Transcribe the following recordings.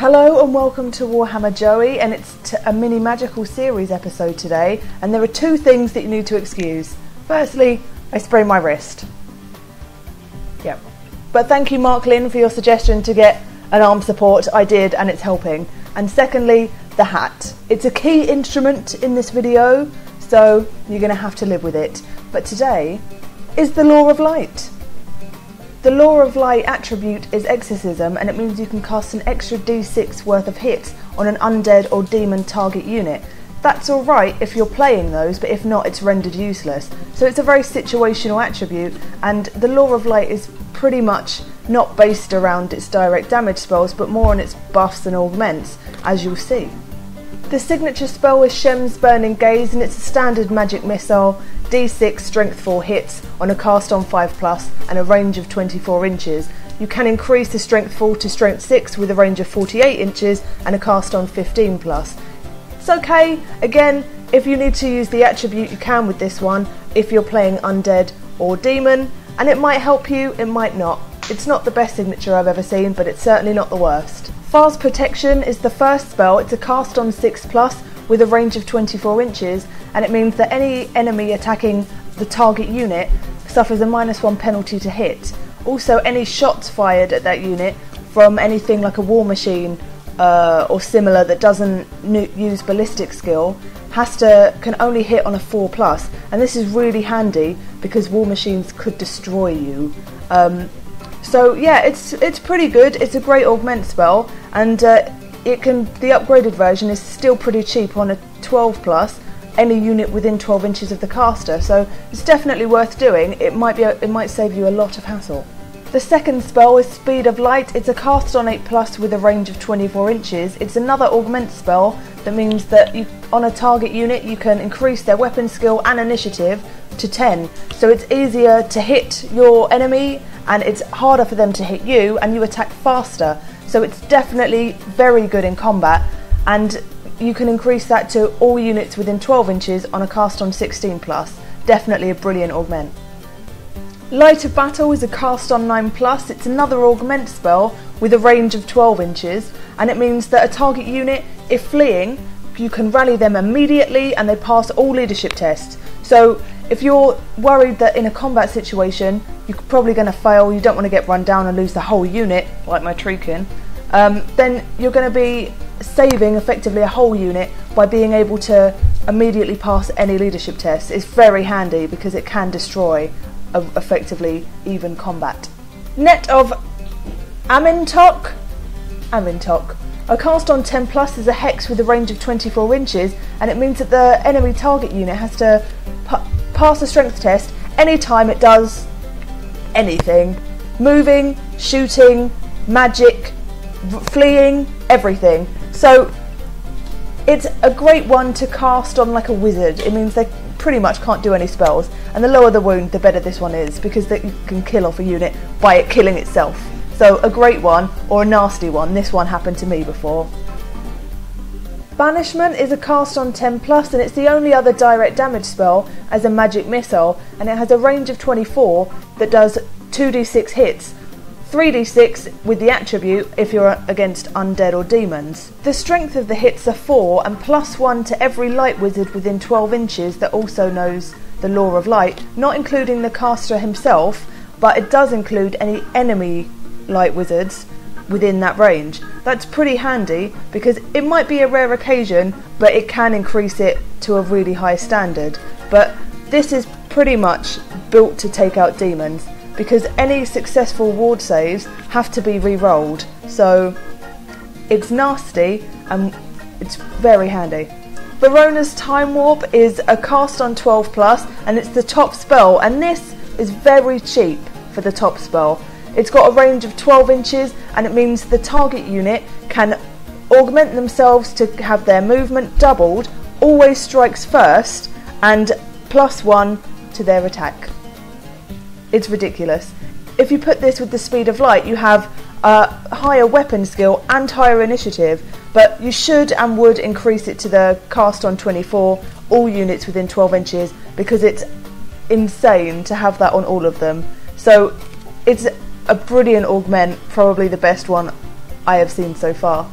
Hello and welcome to Warhammer Joey, and it's a mini magical series episode today, and there are two things that you need to excuse. Firstly, I sprained my wrist. Yep. But thank you Mark Lynn for your suggestion to get an arm support. I did, and it's helping. And secondly, the hat. It's a key instrument in this video, so you're going to have to live with it. But today is the Law of Light. The Law of Light attribute is exorcism, and it means you can cast an extra d6 worth of hits on an undead or demon target unit. That's alright if you're playing those, but if not, it's rendered useless. So it's a very situational attribute, and the Law of Light is pretty much not based around its direct damage spells, but more on its buffs and augments, as you'll see. The signature spell is Shem's Burning Gaze, and it's a standard magic missile, d6 strength 4 hits on a cast on 5+ and a range of 24 inches. You can increase the strength 4 to strength 6 with a range of 48 inches and a cast on 15+. It's okay, again, if you need to use the attribute you can with this one, if you're playing undead or demon, and it might help you, it might not. It's not the best signature I've ever seen, but it's certainly not the worst. Fast Protection is the first spell. It's a cast on 6+ with a range of 24 inches, and it means that any enemy attacking the target unit suffers a -1 penalty to hit. Also, any shots fired at that unit from anything like a war machine or similar that doesn't use ballistic skill can only hit on a 4+, and this is really handy because war machines could destroy you. So yeah, it's pretty good. It's a great augment spell, and the upgraded version is still pretty cheap on a 12+, any unit within 12 inches of the caster. So it's definitely worth doing. It might save you a lot of hassle. The second spell is Speed of Light. It's a cast on 8+ with a range of 24 inches. It's another augment spell that means that on a target unit you can increase their weapon skill and initiative to 10. So it's easier to hit your enemy, and it's harder for them to hit you, and you attack faster. So it's definitely very good in combat, and you can increase that to all units within 12 inches on a cast on 16+. Definitely a brilliant augment. Light of Battle is a cast on 9+. It's another augment spell with a range of 12 inches, and it means that a target unit, if fleeing, you can rally them immediately and they pass all leadership tests. So if you're worried that in a combat situation you're probably going to fail, you don't want to get run down and lose the whole unit, like my Treekin, then you're going to be saving effectively a whole unit by being able to immediately pass any leadership tests. It's very handy because it can destroy effectively even combat. Net of Amintok. A cast on 10+ is a hex with a range of 24 inches, and it means that the enemy target unit has to pass a strength test anytime it does anything. Moving, shooting, magic, fleeing, everything. So it's a great one to cast on like a wizard. It means they pretty much can't do any spells, and the lower the wound, the better this one is, because you can kill off a unit by it killing itself. So a great one, or a nasty one. This one happened to me before. Banishment is a cast on 10+, and it's the only other direct damage spell as a magic missile, and it has a range of 24 that does 2d6 hits, 3d6 with the attribute if you're against undead or demons. The strength of the hits are 4 and +1 to every light wizard within 12 inches that also knows the Law of Light, not including the caster himself, but it does include any enemy light wizards within that range. That's pretty handy because it might be a rare occasion, but it can increase it to a really high standard. But this is pretty much built to take out demons, because any successful ward saves have to be re-rolled. So it's nasty and it's very handy. Barona's Time Warp is a cast on 12+, and it's the top spell, and this is very cheap for the top spell. It's got a range of 12 inches, and it means the target unit can augment themselves to have their movement doubled, always strikes first, and +1 to their attack. It's ridiculous. If you put this with the Speed of Light, you have a higher weapon skill and higher initiative, but you should and would increase it to the cast on 24, all units within 12 inches, because it's insane to have that on all of them. So it's a brilliant augment, probably the best one I have seen so far.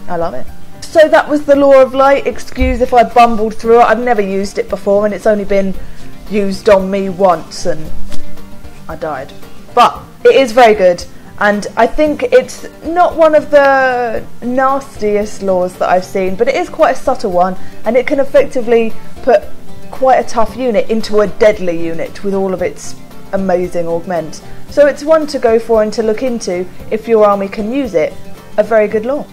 I love it. So that was the Law of Light. Excuse if I bumbled through it. I've never used it before and it's only been used on me once and I died. But it is very good, and I think it's not one of the nastiest laws that I've seen, but it is quite a subtle one, and it can effectively put quite a tough unit into a deadly unit with all of its amazing augments. So it's one to go for and to look into if your army can use it. A very good law.